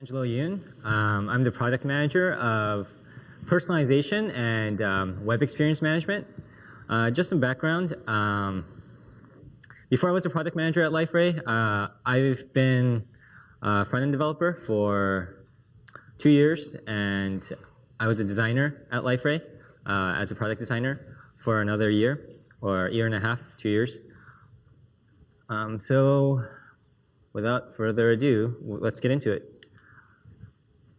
Angelo Youn. I'm the product manager of personalization and web experience management. Just some background. Before I was a product manager at Liferay, I've been a front-end developer for 2 years, and I was a designer at Liferay as a product designer for another year, or year and a half, 2 years. So without further ado, let's get into it.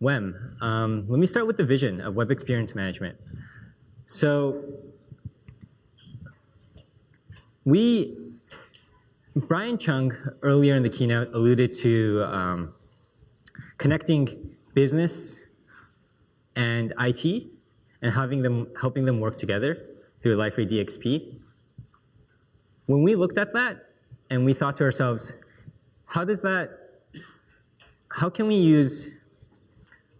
WEM. Let me start with the vision of web experience management. So Brian Chung earlier in the keynote alluded to connecting business and IT and helping them work together through Liferay DXP. When we looked at that and we thought to ourselves,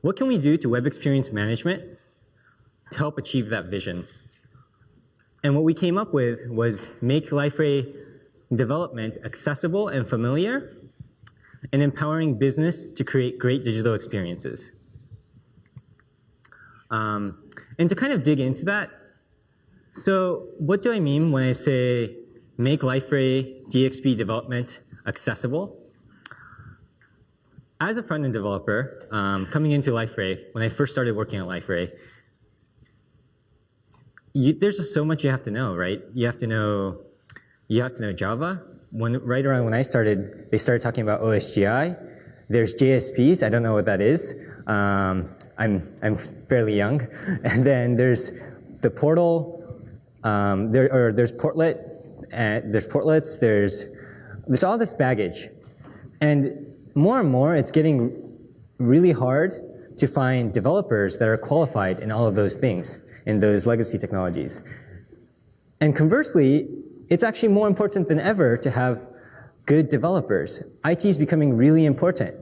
what can we do to web experience management to help achieve that vision? And what we came up with was make Liferay development accessible and familiar, and empowering business to create great digital experiences. And to kind of dig into that, so what do I mean when I say make Liferay DXP development accessible? As a front-end developer, coming into Liferay, when I first started working at Liferay, there's just so much you have to know, right? You have to know Java. Right around when I started, they started talking about OSGI. There's JSPs. I don't know what that is. I'm fairly young. And then there's the portal. There's portlet. There's portlets. There's all this baggage, and more, it's getting really hard to find developers that are qualified in all of those things, in those legacy technologies. And conversely, it's actually more important than ever to have good developers. IT is becoming really important.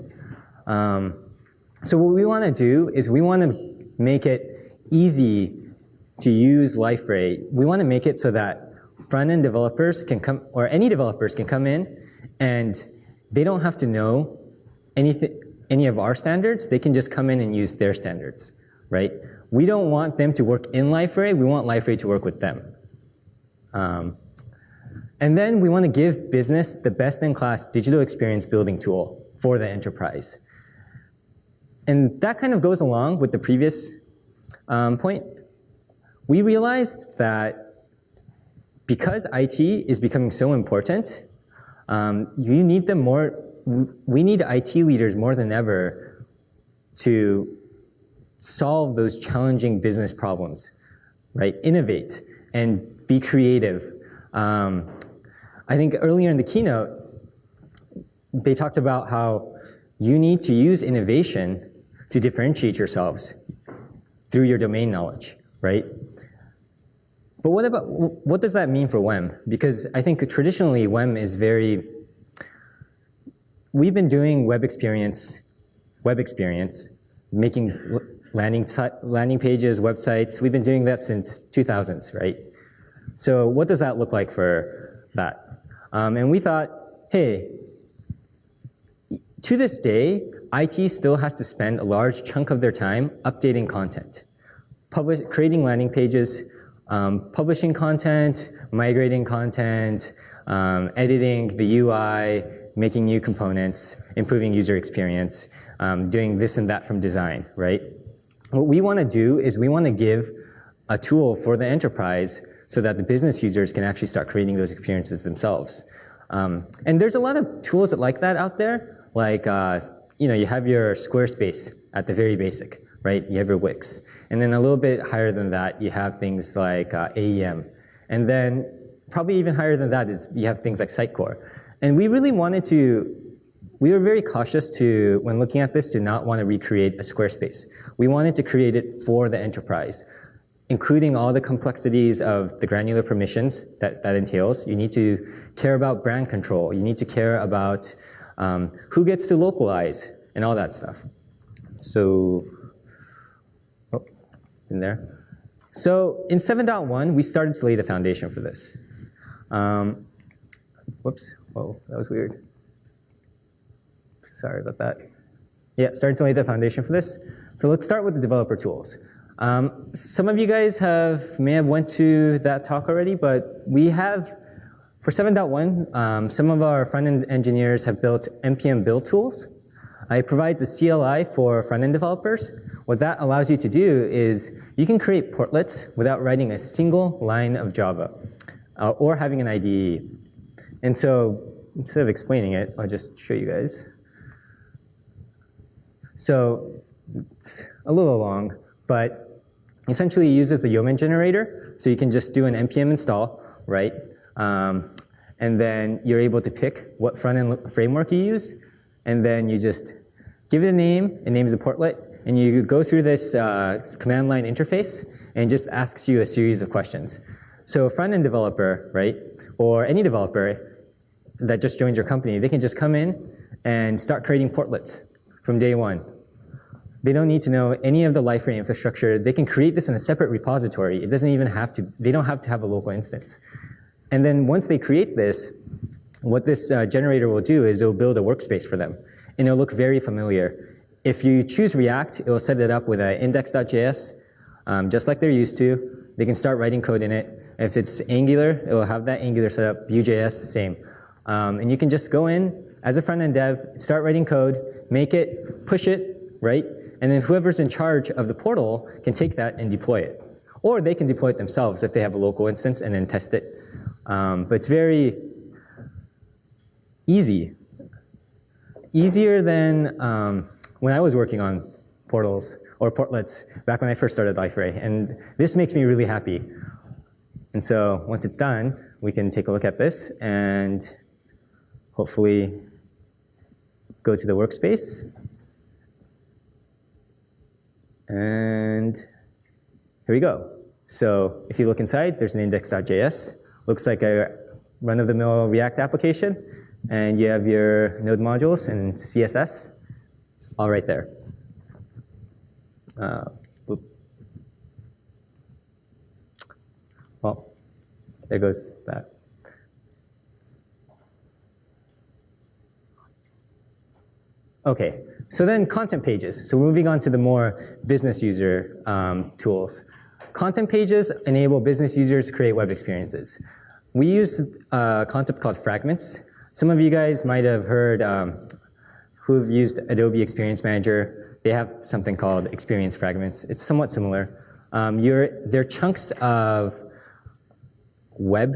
So what we want to do is we want to make it easy to use Liferay. We want to make it so that front-end developers can come, or any developers can come in, and they don't have to know any of our standards. They can just come in and use their standards, right? We don't want them to work in Liferay. We want Liferay to work with them. And then we want to give business the best-in-class digital experience building tool for the enterprise. And that kind of goes along with the previous point. We realized that because IT is becoming so important, you need them more. We need IT leaders more than ever to solve those challenging business problems, right? Innovate and be creative. I think earlier in the keynote, they talked about how you need to use innovation to differentiate yourselves through your domain knowledge, right? But what does that mean for WEM? Because I think traditionally WEM is we've been doing web experience, making landing pages, websites. We've been doing that since 2000s, right? So what does that look like for that? And we thought, hey, to this day, IT still has to spend a large chunk of their time updating content, creating landing pages, publishing content, migrating content, editing the UI, making new components, improving user experience, doing this and that from design, right? What we want to do is we want to give a tool for the enterprise so that the business users can actually start creating those experiences themselves. And there's a lot of tools like that out there, like you have your Squarespace at the very basic, right? You have your Wix. And then a little bit higher than that, you have things like AEM. And then probably even higher than that is you have things like Sitecore. And we really we were very cautious when looking at this, to not want to recreate a Squarespace. We wanted to create it for the enterprise, including all the complexities of the granular permissions that entails. You need to care about brand control. You need to care about who gets to localize and all that stuff. So, in there. So in 7.1, we started to lay the foundation for this. Whoops, whoa, that was weird. Sorry about that. Yeah, starting to lay the foundation for this. So let's start with the developer tools. Some of you guys may have went to that talk already, but we have, for 7.1, some of our front-end engineers have built NPM build tools. It provides a CLI for front-end developers. What that allows you to do is you can create portlets without writing a single line of Java or having an IDE. And so instead of explaining it, I'll just show you guys. So it's a little long, but essentially it uses the Yeoman generator. So you can just do an npm install, right? And then you're able to pick what front-end framework you use. And then you just give it a name. It names a portlet. And you go through this command line interface and it just asks you a series of questions. So a front-end developer, right, or any developer that just joins your company, they can just come in and start creating portlets from day one. They don't need to know any of the Liferay infrastructure. They can create this in a separate repository. It doesn't even have to, they don't have to have a local instance. And then once they create this, what this generator will do is it'll build a workspace for them. And it'll look very familiar. If you choose React, it will set it up with an index.js, just like they're used to. They can start writing code in it. If it's Angular, it will have that Angular set up. Vue.js, same. And you can just go in as a front-end dev, start writing code, make it, push it, right? And then whoever's in charge of the portal can take that and deploy it. Or they can deploy it themselves if they have a local instance and then test it. But it's very easy. Easier than when I was working on portals or portlets back when I first started Liferay. And this makes me really happy. And so once it's done, we can take a look at this and hopefully go to the workspace. And here we go. So if you look inside, there's an index.js. Looks like a run-of-the-mill React application. And you have your node modules and CSS all right there. Well, there goes that. Okay, so then content pages. So moving on to the more business user tools. Content pages enable business users to create web experiences. We use a concept called fragments. Some of you guys might have heard who've used Adobe Experience Manager. They have something called experience fragments. It's somewhat similar. They're chunks of web,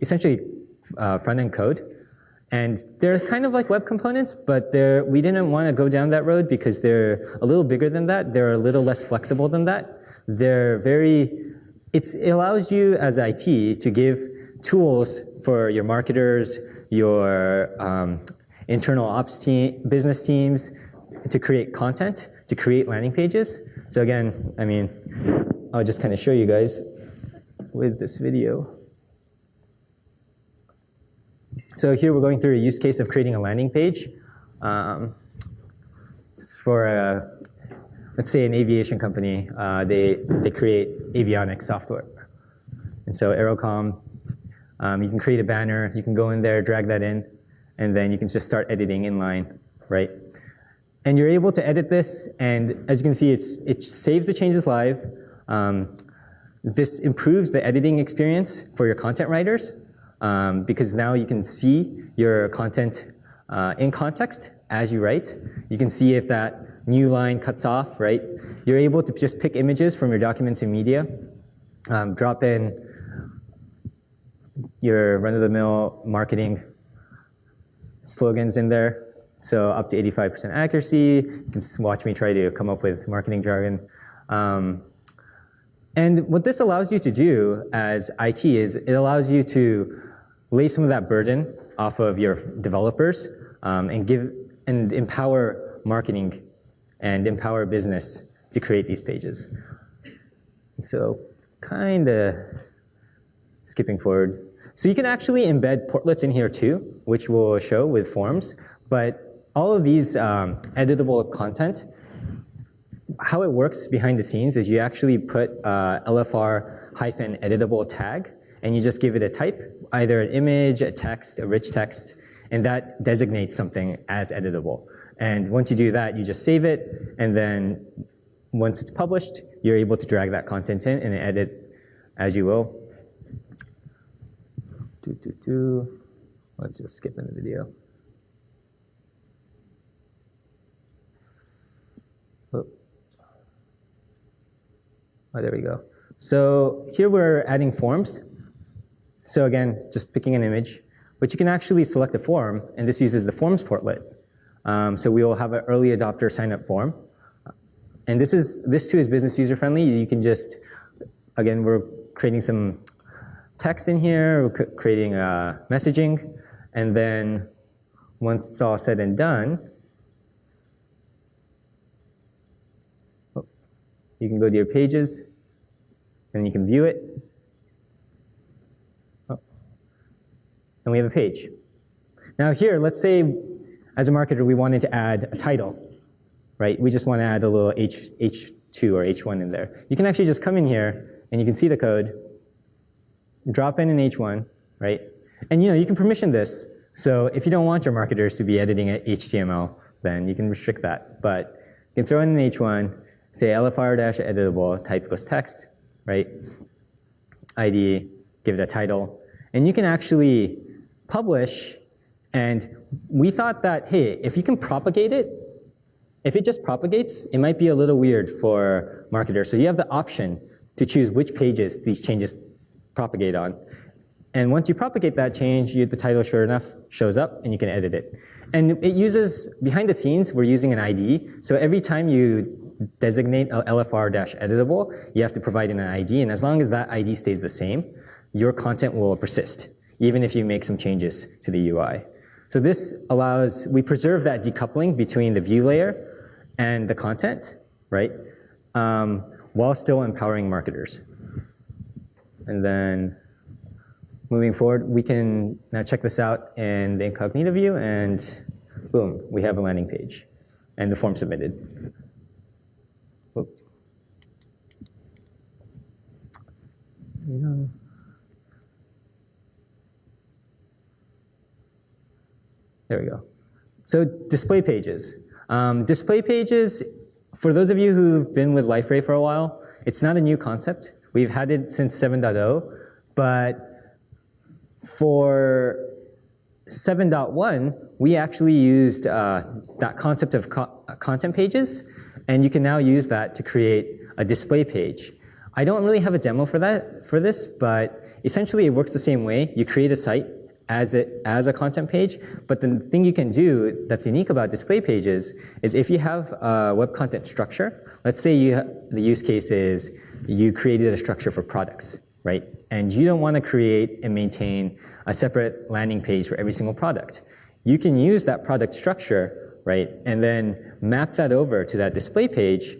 essentially front-end code. And they're kind of like web components, but we didn't want to go down that road because they're a little bigger than that. They're a little less flexible than that. It allows you as IT to give tools for your marketers, your internal ops team, business teams, to create content, to create landing pages. So again, I mean, I'll just kind of show you guys with this video. So here we're going through a use case of creating a landing page for let's say an aviation company. They create avionics software. And so Aerocom, you can create a banner, you can go in there, drag that in, and then you can just start editing inline, right? And you're able to edit this, and as you can see, it saves the changes live. This improves the editing experience for your content writers, because now you can see your content in context as you write. You can see if that new line cuts off, right? You're able to just pick images from your documents and media, drop in your run-of-the-mill marketing slogans in there. So up to 85% accuracy. You can watch me try to come up with marketing jargon. And what this allows you to do as IT is it allows you to lay some of that burden off of your developers and empower marketing and empower business to create these pages. So kind of skipping forward. So you can actually embed portlets in here too, which we'll show with forms. But all of these editable content, how it works behind the scenes is you actually put LFR-editable tag, and you just give it a type, either an image, a text, a rich text, and that designates something as editable. And once you do that, you just save it, and then once it's published, you're able to drag that content in and edit as you will. Let's just skip in the video. Oh, there we go. So here we're adding forms. So again, just picking an image, but you can actually select a form, and this uses the forms portlet. So we will have an early adopter sign up form. And this too is business user friendly. You can just, again, we're creating some text in here, we're creating messaging, and then once it's all said and done, you can go to your pages, and you can view it. And we have a page. Now here, let's say, as a marketer, we wanted to add a title, right? We just want to add a little H2 or H1 in there. You can actually just come in here, and you can see the code, drop in an H1, right? And you can permission this. So if you don't want your marketers to be editing HTML, then you can restrict that. But you can throw in an H1, say LFR-editable, type equals text, right? ID, give it a title. And you can actually publish, and we thought that, hey, if you can propagate it, if it just propagates, it might be a little weird for marketers. So you have the option to choose which pages these changes propagate on. And once you propagate that change, the title, sure enough, shows up, and you can edit it. And it uses, behind the scenes, we're using an ID. So every time you designate LFR-editable, you have to provide an ID. And as long as that ID stays the same, your content will persist, even if you make some changes to the UI. So this allows, we preserve that decoupling between the view layer and the content, right? While still empowering marketers. And then moving forward, we can now check this out in the incognito view, and boom, we have a landing page and the form submitted. Whoop. There we go. So display pages. Display pages, for those of you who've been with Liferay for a while, it's not a new concept. We've had it since 7.0, but for 7.1, we actually used that concept of content pages, and you can now use that to create a display page. I don't really have a demo for this, but essentially it works the same way. You create a site as a content page, but the thing you can do that's unique about display pages is if you have a web content structure, let's say the use case is you created a structure for products, right? And you don't want to create and maintain a separate landing page for every single product. You can use that product structure, right, and then map that over to that display page,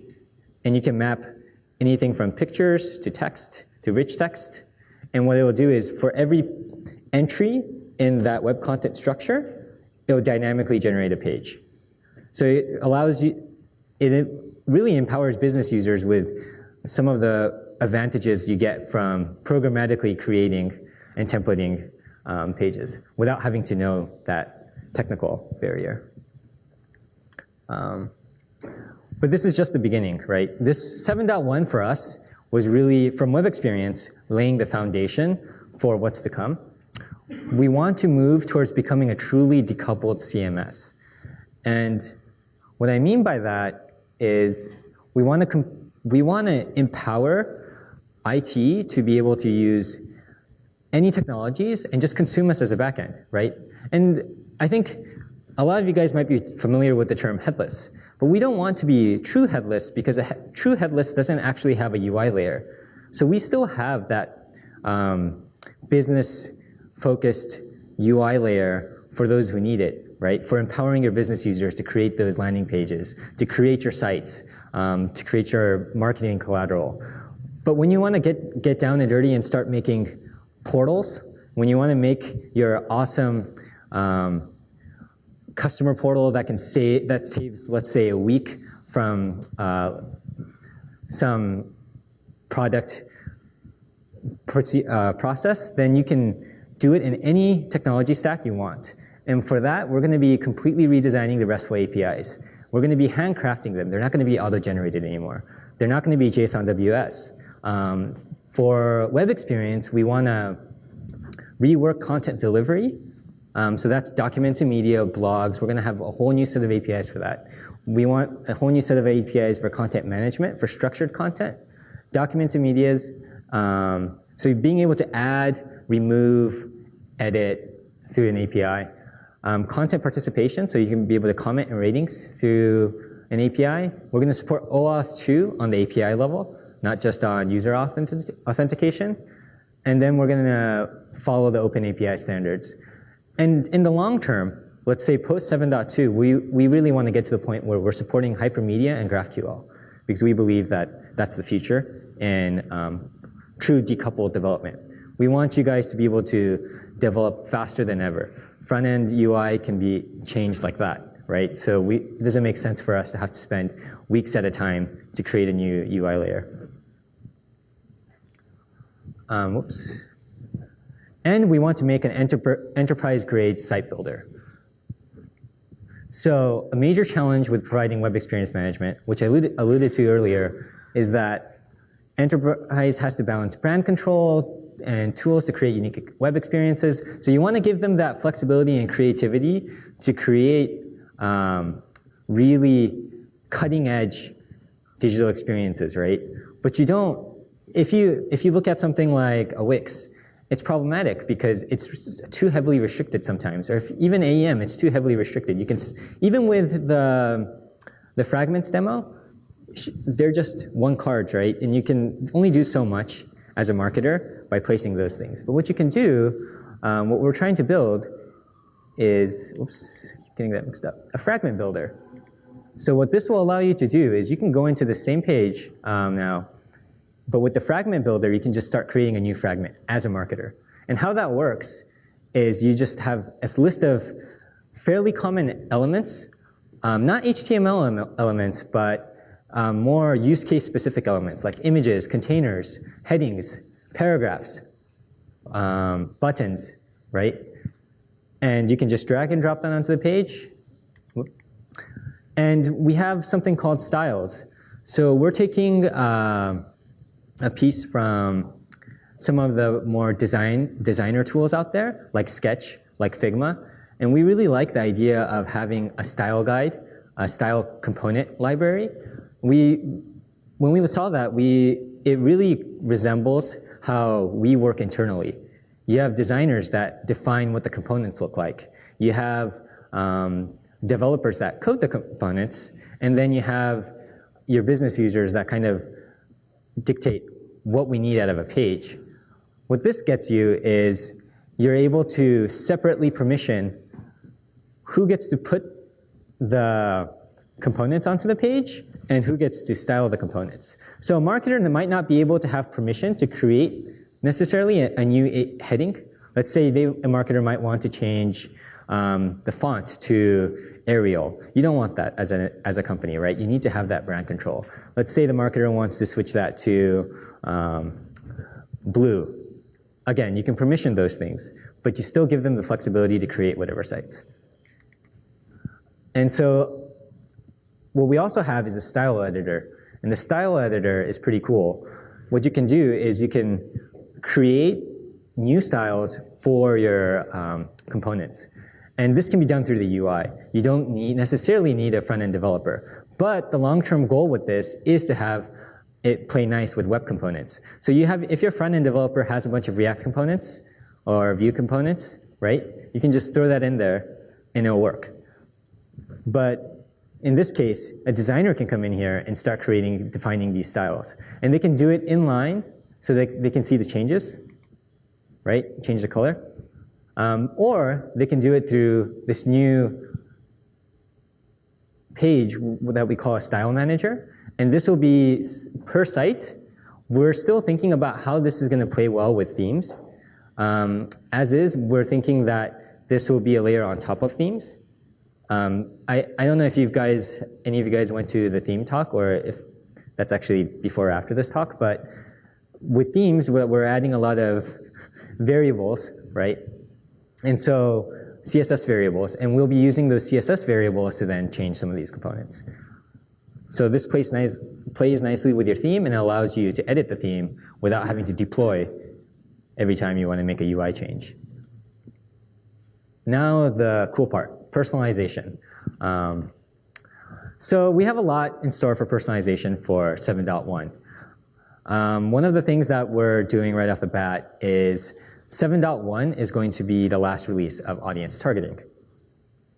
and you can map anything from pictures to text to rich text. And what it will do is for every entry in that web content structure, it will dynamically generate a page. So it allows you, it really empowers business users with some of the advantages you get from programmatically creating and templating pages without having to know that technical barrier. But this is just the beginning, right? This 7.1 for us was really, from web experience, laying the foundation for what's to come. We want to move towards becoming a truly decoupled CMS. And what I mean by that is we want to empower IT to be able to use any technologies and just consume us as a backend, right? And I think a lot of you guys might be familiar with the term headless, but we don't want to be true headless because true headless doesn't actually have a UI layer. So we still have that business-focused UI layer for those who need it, right? For empowering your business users to create those landing pages, to create your sites, to create your marketing collateral. But when you want to get down and dirty and start making portals, when you want to make your awesome customer portal that saves, let's say, a week from some product process, then you can do it in any technology stack you want. And for that, we're going to be completely redesigning the RESTful APIs. We're going to be handcrafting them. They're not going to be auto-generated anymore. They're not going to be JSON WS. For web experience, we want to rework content delivery. So that's documents and media, blogs. We're going to have a whole new set of APIs for that. We want a whole new set of APIs for content management, for structured content, documents and medias. So being able to add, remove, edit through an API. Content participation, so you can be able to comment and ratings through an API. We're going to support OAuth 2 on the API level, not just on user authentication. And then we're going to follow the open API standards. And in the long term, let's say post 7.2, we really want to get to the point where we're supporting hypermedia and GraphQL, because we believe that that's the future in true decoupled development. We want you guys to be able to develop faster than ever. Front-end UI can be changed like that, right? So it doesn't make sense for us to have to spend weeks at a time to create a new UI layer. Whoops. And we want to make an enterprise-grade site builder. So a major challenge with providing web experience management, which I alluded to earlier, is that enterprise has to balance brand control and tools to create unique web experiences. So you want to give them that flexibility and creativity to create really cutting-edge digital experiences, right? But you don't, if you look at something like a Wix, it's problematic because it's too heavily restricted sometimes. Or if even AEM, it's too heavily restricted. You can, even with the fragments demo, they're just one card, right? And you can only do so much as a marketer by placing those things. But what you can do, what we're trying to build is, oops, keep getting that mixed up, a fragment builder. So what this will allow you to do is you can go into the same page now, but with the fragment builder, you can just start creating a new fragment as a marketer. And how that works is you just have a list of fairly common elements, not HTML elements, but more use case specific elements like images, containers, headings, paragraphs, buttons, right? And you can just drag and drop that onto the page. And we have something called styles. So we're taking a piece from some of the more designer tools out there, like Sketch, like Figma. And we really like the idea of having a style guide, a style component library. When we saw that, it really resembles how we work internally. You have designers that define what the components look like. You have developers that code the components, and then you have your business users that kind of dictate what we need out of a page. What this gets you is you're able to separately permission who gets to put the components onto the page and who gets to style the components. So a marketer might not be able to have permission to create necessarily a new heading. Let's say a marketer might want to change the font to Arial. You don't want that as a company, right? You need to have that brand control. Let's say the marketer wants to switch that to blue. Again, you can permission those things, but you still give them the flexibility to create whatever sites. And so what we also have is a style editor. And the style editor is pretty cool. What you can do is you can create new styles for your components. And this can be done through the UI. You don't necessarily need a front-end developer. But the long-term goal with this is to have it play nice with web components. So if your front-end developer has a bunch of React components or Vue components, right? You can just throw that in there and it'll work. But in this case, a designer can come in here and start defining these styles. And they can do it inline so they can see the changes, right? Change the color. Or they can do it through this new page that we call a style manager. And this will be per site. We're still thinking about how this is going to play well with themes. As is, we're thinking that this will be a layer on top of themes. I don't know if any of you guys went to the theme talk or if that's actually before or after this talk, but with themes, we're adding a lot of variables, right? And so CSS variables, and we'll be using those CSS variables to then change some of these components. So this plays nicely with your theme and allows you to edit the theme without having to deploy every time you want to make a UI change. Now the cool part, personalization. So we have a lot in store for personalization for 7.1. One of the things that we're doing right off the bat is 7.1 is going to be the last release of audience targeting,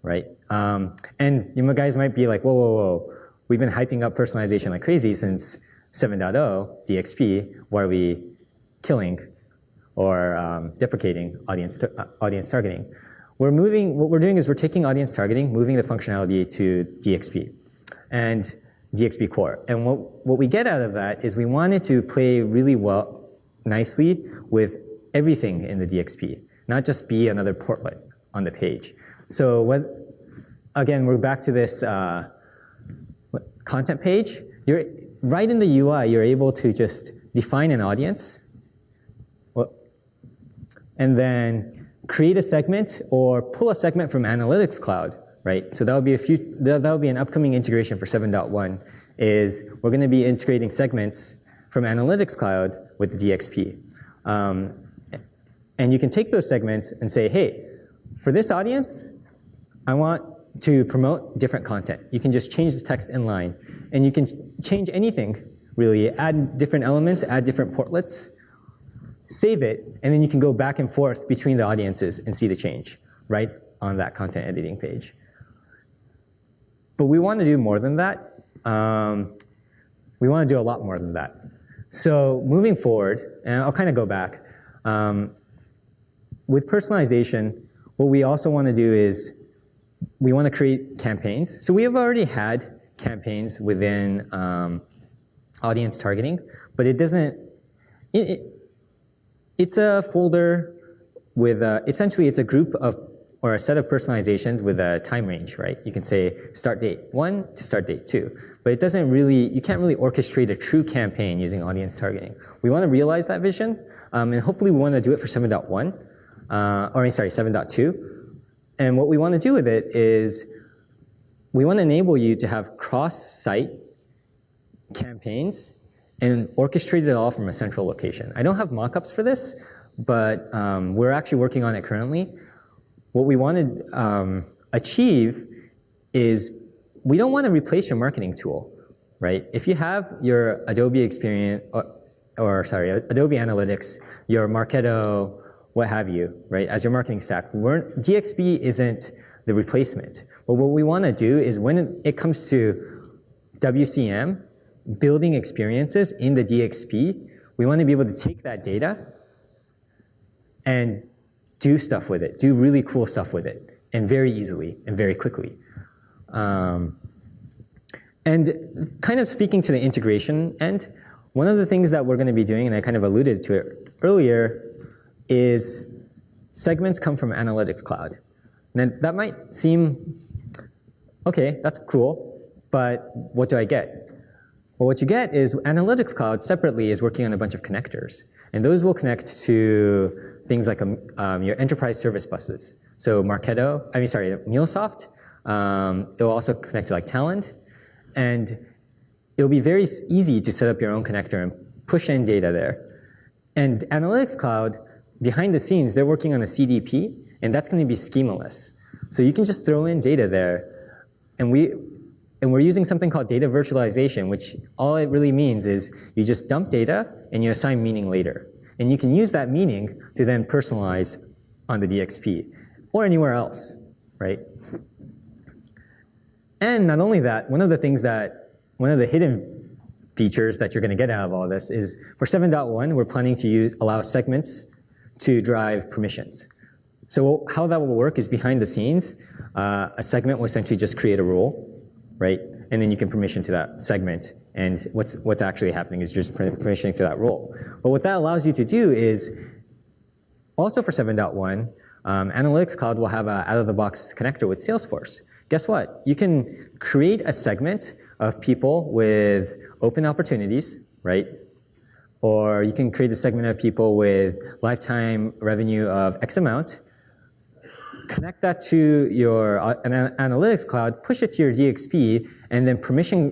right? And you guys might be like, whoa, whoa, whoa. We've been hyping up personalization like crazy since 7.0 DXP. Why are we killing or deprecating audience targeting? What we're doing is we're taking audience targeting, moving the functionality to DXP and DXP core. And what we get out of that is we wanted to play really nicely with everything in the DXP, not just be another portlet on the page. So again, we're back to this content page. You're right in the UI, you're able to just define an audience and then create a segment or pull a segment from Analytics Cloud, right? So that'll be an upcoming integration for 7.1 is we're going to be integrating segments from Analytics Cloud with the DXP. And you can take those segments and say, hey, for this audience, I want to promote different content. You can just change the text inline, and you can change anything, really, add different elements, add different portlets, save it, and then you can go back and forth between the audiences and see the change right on that content editing page. But we want to do more than that. We want to do a lot more than that. So moving forward, and I'll kind of go back, with personalization, what we also want to do is we want to create campaigns. So we have already had campaigns within audience targeting, but it doesn't, it's a folder with, essentially it's a group of, or a set of personalizations with a time range, right? You can say start date 1 to start date 2, but it doesn't really, you can't really orchestrate a true campaign using audience targeting. We want to realize that vision, and hopefully we want to do it for 7.1, or sorry, 7.2. And what we want to do with it is we want to enable you to have cross-site campaigns and orchestrate it all from a central location. I don't have mockups for this, but we're actually working on it currently. What we want to achieve is we don't want to replace your marketing tool, right? If you have your Adobe experience, Adobe Analytics, your Marketo, what have you, right, as your marketing stack, DXP isn't the replacement. But what we want to do is when it comes to WCM, building experiences in the DXP, we want to be able to take that data and do stuff with it, do really cool stuff with it, and very easily and very quickly. And kind of speaking to the integration end, one of the things that we're going to be doing, and I kind of alluded to it earlier, is segments come from Analytics Cloud. Now that might seem, okay, that's cool, but what do I get? Well, what you get is Analytics Cloud separately is working on a bunch of connectors. And those will connect to things like your enterprise service buses. So MuleSoft. It'll also connect to like Talent. And it'll be very easy to set up your own connector and push in data there. And Analytics Cloud, behind the scenes, they're working on a CDP, and that's going to be schemaless. So you can just throw in data there. And we're using something called data virtualization, which all it really means is you just dump data and you assign meaning later. And you can use that meaning to then personalize on the DXP or anywhere else, right? And not only that, one of the hidden features that you're going to get out of all this is for 7.1, we're planning to allow segments to drive permissions. So how that will work is behind the scenes, a segment will essentially just create a rule, right? And then you can permission to that segment, and what's actually happening is just permissioning to that role. But what that allows you to do is, also for 7.1, Analytics Cloud will have an out-of-the-box connector with Salesforce. Guess what? You can create a segment of people with open opportunities, right? Or you can create a segment of people with lifetime revenue of X amount, connect that to your analytics cloud, push it to your DXP, and then permission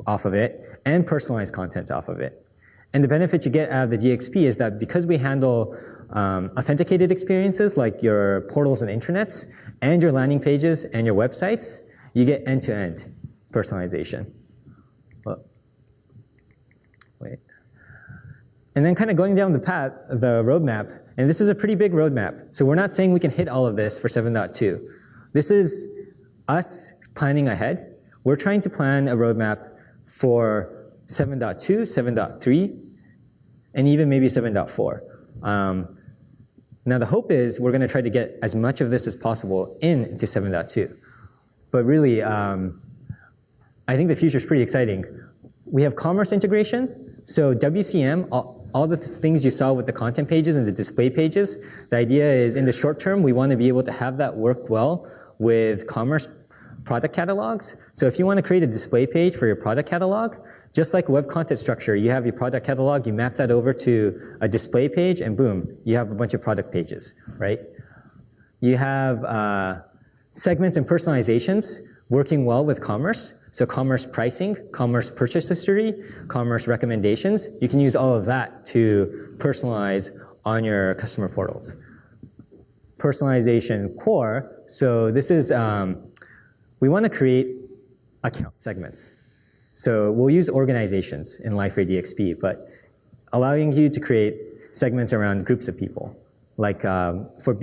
off of it, and personalize content off of it. And the benefit you get out of the DXP is that because we handle authenticated experiences like your portals and intranets, and your landing pages and your websites, you get end-to-end personalization. Well, wait. And then kind of going down the path, the roadmap, and this is a pretty big roadmap. So we're not saying we can hit all of this for 7.2. This is us planning ahead. We're trying to plan a roadmap for 7.2, 7.3, and even maybe 7.4. Now the hope is we're going to try to get as much of this as possible into 7.2. But really, I think the future is pretty exciting. We have commerce integration. So WCM, all the things you saw with the content pages and the display pages, the idea is in the short term, we want to be able to have that work well with commerce product catalogs. So if you want to create a display page for your product catalog, just like web content structure, you have your product catalog, you map that over to a display page, and boom, you have a bunch of product pages, right? You have segments and personalizations working well with commerce. So commerce pricing, commerce purchase history, commerce recommendations. You can use all of that to personalize on your customer portals. Personalization core. So this is, we want to create account segments. So we'll use organizations in Liferay DXP, but allowing you to create segments around groups of people. Like for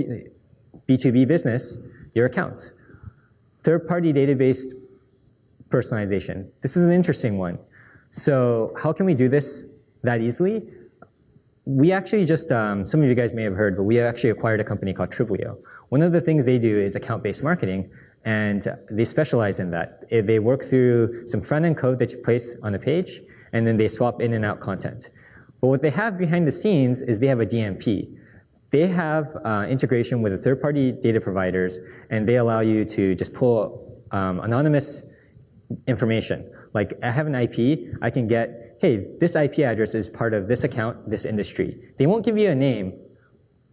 B2B business, your accounts. Third-party database personalization. This is an interesting one. So how can we do this that easily? We actually just, some of you guys may have heard, but we actually acquired a company called Triblio. One of the things they do is account-based marketing, and they specialize in that. They work through some front-end code that you place on a page, and then they swap in and out content. But what they have behind the scenes is they have a DMP. They have integration with the third-party data providers, and they allow you to just pull anonymous information. Like I have an IP, I can get, hey, this IP address is part of this account, this industry. They won't give you a name,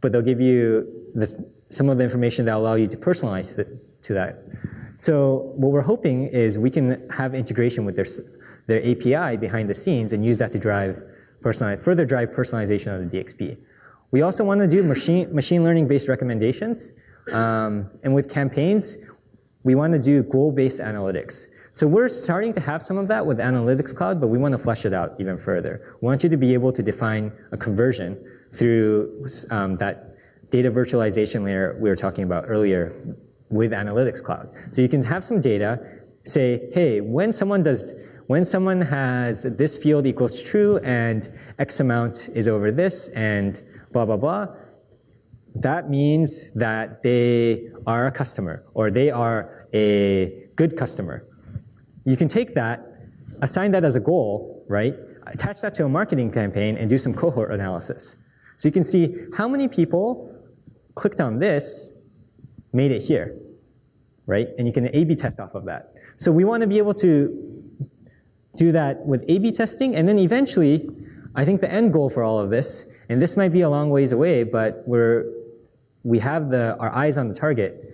but they'll give you some of the information that will allow you to personalize to that. So what we're hoping is we can have integration with their API behind the scenes and use that to further drive personalization of the DXP. We also want to do machine learning-based recommendations. And with campaigns, we want to do goal-based analytics. So we're starting to have some of that with Analytics Cloud, but we want to flesh it out even further. We want you to be able to define a conversion through that data virtualization layer we were talking about earlier with Analytics Cloud. So you can have some data, say, hey, when someone has this field equals true and X amount is over this and blah, blah, blah, that means that they are a customer or they are a good customer. You can take that, assign that as a goal, right? Attach that to a marketing campaign and do some cohort analysis. So you can see how many people clicked on this, made it here, right? And you can A/B test off of that. So we want to be able to do that with A/B testing, and then eventually, I think the end goal for all of this, and this might be a long ways away, but we have our eyes on the target.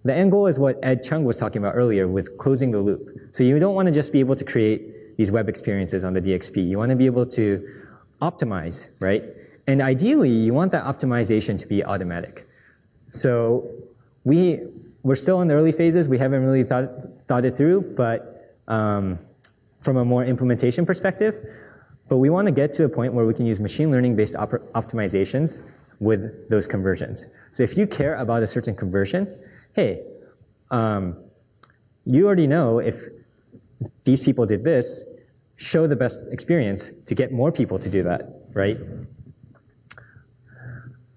The end goal is what Ed Chung was talking about earlier with closing the loop. So you don't want to just be able to create these web experiences on the DXP. You want to be able to optimize, right? And ideally, you want that optimization to be automatic. So we're still in the early phases. We haven't really thought it through, but from a more implementation perspective. But we want to get to a point where we can use machine learning-based optimizations with those conversions. So if you care about a certain conversion, hey, you already know if these people did this, show the best experience to get more people to do that, right?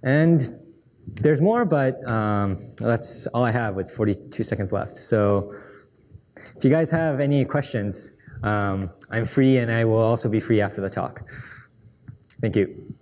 And there's more, but that's all I have with 42 seconds left. So if you guys have any questions, I'm free and I will also be free after the talk. Thank you.